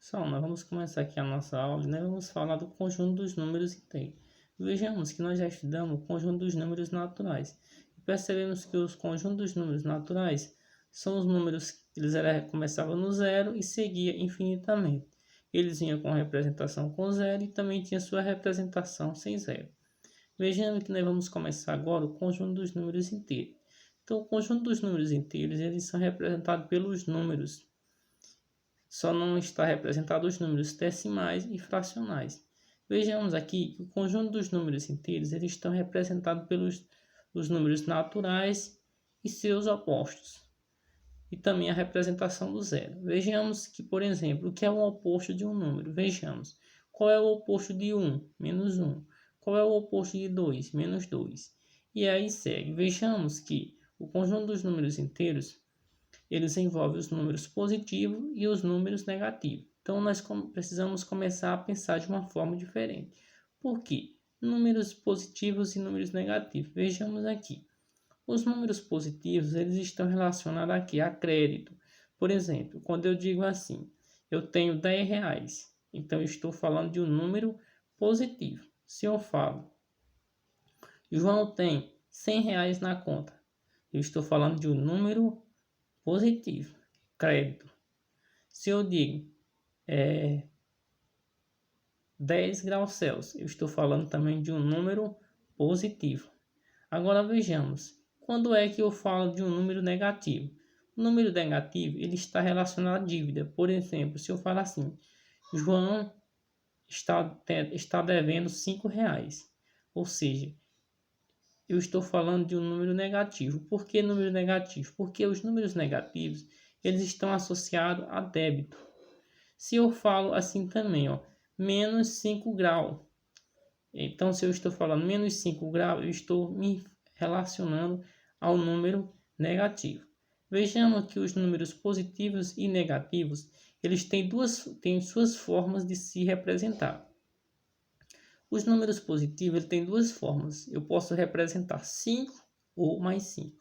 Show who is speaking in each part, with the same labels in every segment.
Speaker 1: Pessoal, nós vamos começar aqui a nossa aula, né? Vamos falar do conjunto dos números inteiros. Vejamos que nós já estudamos o conjunto dos números naturais. E percebemos que os conjuntos dos números naturais são os números que começavam no zero e seguia infinitamente. Eles vinham com representação com zero e também tinha sua representação sem zero. Vejamos que nós vamos começar agora o conjunto dos números inteiros. Então, o conjunto dos números inteiros, eles são representados pelos números. Só não está representado os números decimais e fracionais. Vejamos aqui que o conjunto dos números inteiros eles estão representados pelos os números naturais e seus opostos. E também a representação do zero. Vejamos que, por exemplo, o que é o oposto de um número? Vejamos. Qual é o oposto de 1? Menos 1. Qual é o oposto de 2? Menos 2. E aí segue. Vejamos que o conjunto dos números inteiros eles envolvem os números positivos e os números negativos. Então, nós precisamos começar a pensar de uma forma diferente. Por quê? Números positivos e números negativos. Vejamos aqui. Os números positivos, eles estão relacionados aqui a crédito. Por exemplo, quando eu digo assim, eu tenho 10 reais. Então, eu estou falando de um número positivo. Se eu falo, João tem 100 reais na conta. Eu estou falando de um número positivo, crédito. Se eu digo 10 graus Celsius, eu estou falando também de um número positivo. Agora vejamos, quando é que eu falo de um número negativo? O número negativo ele está relacionado à dívida. Por exemplo, se eu falar assim, João está devendo 5 reais. Ou seja, eu estou falando de um número negativo. Por que número negativo? Porque os números negativos eles estão associados a débito. Se eu falo assim também, ó, menos 5 graus. Então, se eu estou falando menos 5 graus, eu estou me relacionando ao número negativo. Vejamos que os números positivos e negativos, eles têm suas formas de se representar. Os números positivos têm duas formas. Eu posso representar 5 ou mais 5.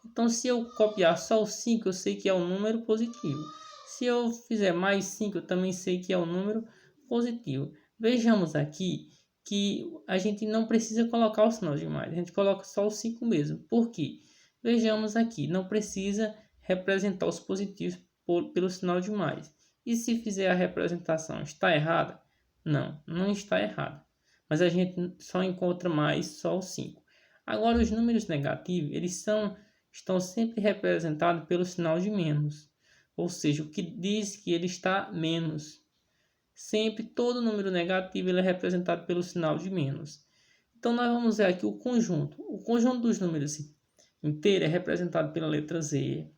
Speaker 1: Então, se eu copiar só o 5, eu sei que é um número positivo. Se eu fizer mais 5, eu também sei que é um número positivo. Vejamos aqui que a gente não precisa colocar o sinal de mais. A gente coloca só o 5 mesmo. Por quê? Vejamos aqui, não precisa representar os positivos pelo sinal de mais. E se fizer a representação, está errada? Não, não está errada. Mas a gente só encontra mais só o 5. Agora, os números negativos, eles estão sempre representados pelo sinal de menos. Ou seja, o que diz que ele está menos. Sempre todo número negativo ele é representado pelo sinal de menos. Então, nós vamos ver aqui o conjunto. O conjunto dos números inteiros é representado pela letra Z.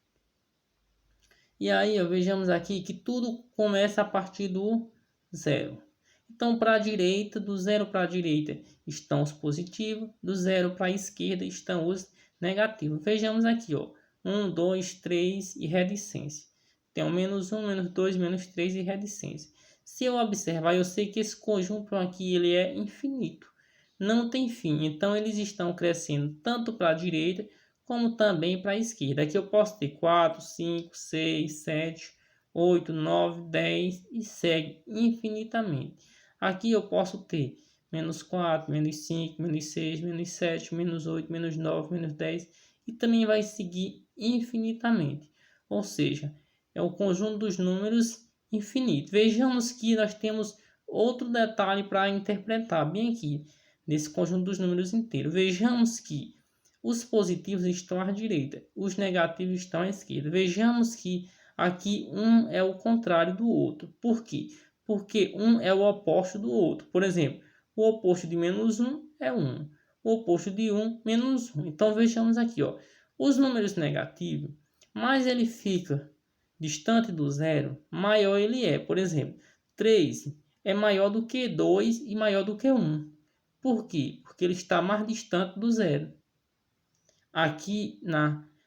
Speaker 1: E aí, vejamos aqui que tudo começa a partir do zero. Então, para a direita, do zero para a direita estão os positivos, do zero para a esquerda estão os negativos. Vejamos aqui, ó, 1, 2, 3 e reticência. Tem o menos 1, menos 2, menos 3 e reticência. Se eu observar, eu sei que esse conjunto aqui ele é infinito. Não tem fim, então eles estão crescendo tanto para a direita como também para a esquerda. Aqui eu posso ter 4, 5, 6, 7, 8, 9, 10 e segue infinitamente. Aqui eu posso ter menos 4, menos 5, menos 6, menos 7, menos 8, menos 9, menos 10 e também vai seguir infinitamente. Ou seja, é o conjunto dos números infinito. Vejamos que nós temos outro detalhe para interpretar bem aqui nesse conjunto dos números inteiros. Vejamos que os positivos estão à direita, os negativos estão à esquerda. Vejamos que aqui um é o contrário do outro. Por quê? Porque um é o oposto do outro. Por exemplo, o oposto de menos 1 é 1. O oposto de 1, menos 1. Então, vejamos aqui, ó. Os números negativos, mais ele fica distante do zero, maior ele é. Por exemplo, 3 é maior do que 2 e maior do que 1. Por quê? Porque ele está mais distante do zero. Aqui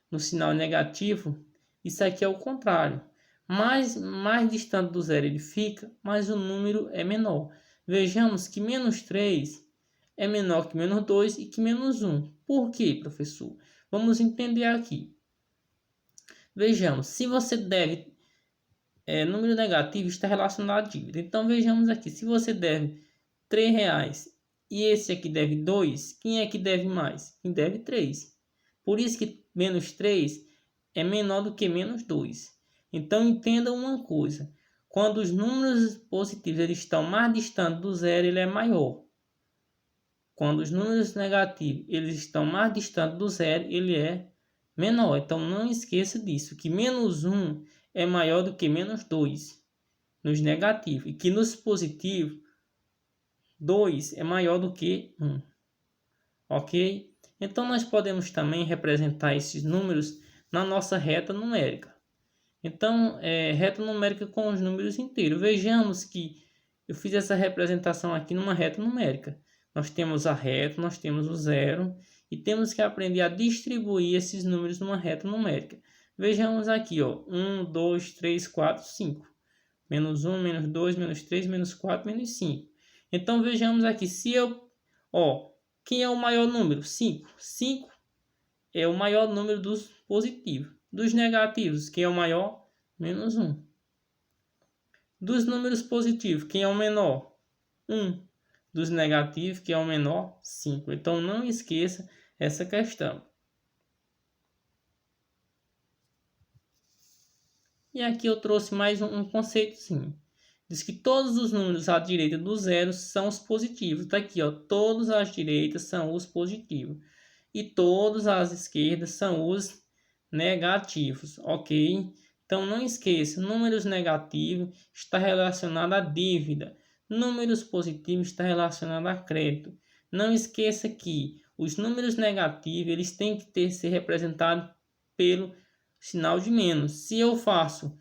Speaker 1: no sinal negativo, isso aqui é o contrário. Mais distante do zero ele fica, mais o número é menor. Vejamos que menos 3 é menor que menos 2 e que menos 1. Por quê, professor? Vamos entender aqui. Vejamos, se você deve número negativo está relacionado à dívida. Então vejamos aqui, se você deve R$3 e esse aqui deve 2, quem é que deve mais? Quem deve 3. Por isso que menos 3 é menor do que menos 2. Então entenda uma coisa, quando os números positivos eles estão mais distantes do zero, ele é maior. Quando os números negativos eles estão mais distantes do zero, ele é menor. Então não esqueça disso, que menos 1 é maior do que menos 2 nos negativos. E que nos positivos, 2 é maior do que 1. Ok? Então nós podemos também representar esses números na nossa reta numérica. Então, reta numérica com os números inteiros. Vejamos que eu fiz essa representação aqui numa reta numérica. Nós temos a reta, nós temos o zero e temos que aprender a distribuir esses números numa reta numérica. Vejamos aqui, ó, 1, 2, 3, 4, 5. Menos 1, menos 2, menos 3, menos 4, menos 5. Então vejamos aqui, se eu, quem é o maior número? 5. 5 é o maior número dos positivos. Dos negativos, quem é o maior? Menos 1. Dos números positivos, quem é o menor? 1. Dos negativos, que é o menor? 5. Então não esqueça essa questão. E aqui eu trouxe mais um conceitozinho. Diz que todos os números à direita do zero são os positivos. Está aqui, ó, todos às direitas são os positivos. E todos às esquerdas são os negativos, ok? Então não esqueça, números negativos está relacionado à dívida. Números positivos está relacionado a crédito. Não esqueça que os números negativos eles têm que ser representados pelo sinal de menos. Se eu faço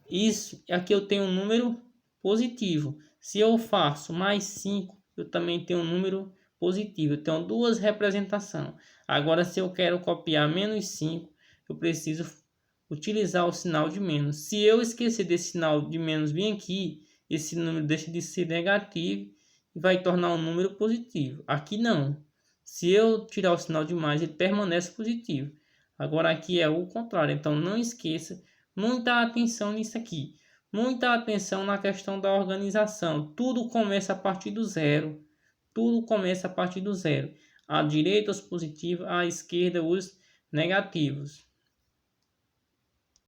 Speaker 1: isso, aqui eu tenho um número positivo. Se eu faço mais 5, eu também tenho um número positivo. Eu tenho duas representações. Agora, se eu quero copiar menos 5, eu preciso utilizar o sinal de menos. Se eu esquecer desse sinal de menos bem aqui, esse número deixa de ser negativo e vai tornar um número positivo. Aqui não. Se eu tirar o sinal de mais, ele permanece positivo. Agora aqui é o contrário. Então não esqueça, muita atenção nisso aqui. Muita atenção na questão da organização. Tudo começa a partir do zero. Tudo começa a partir do zero. À direita os positivos, à esquerda os negativos.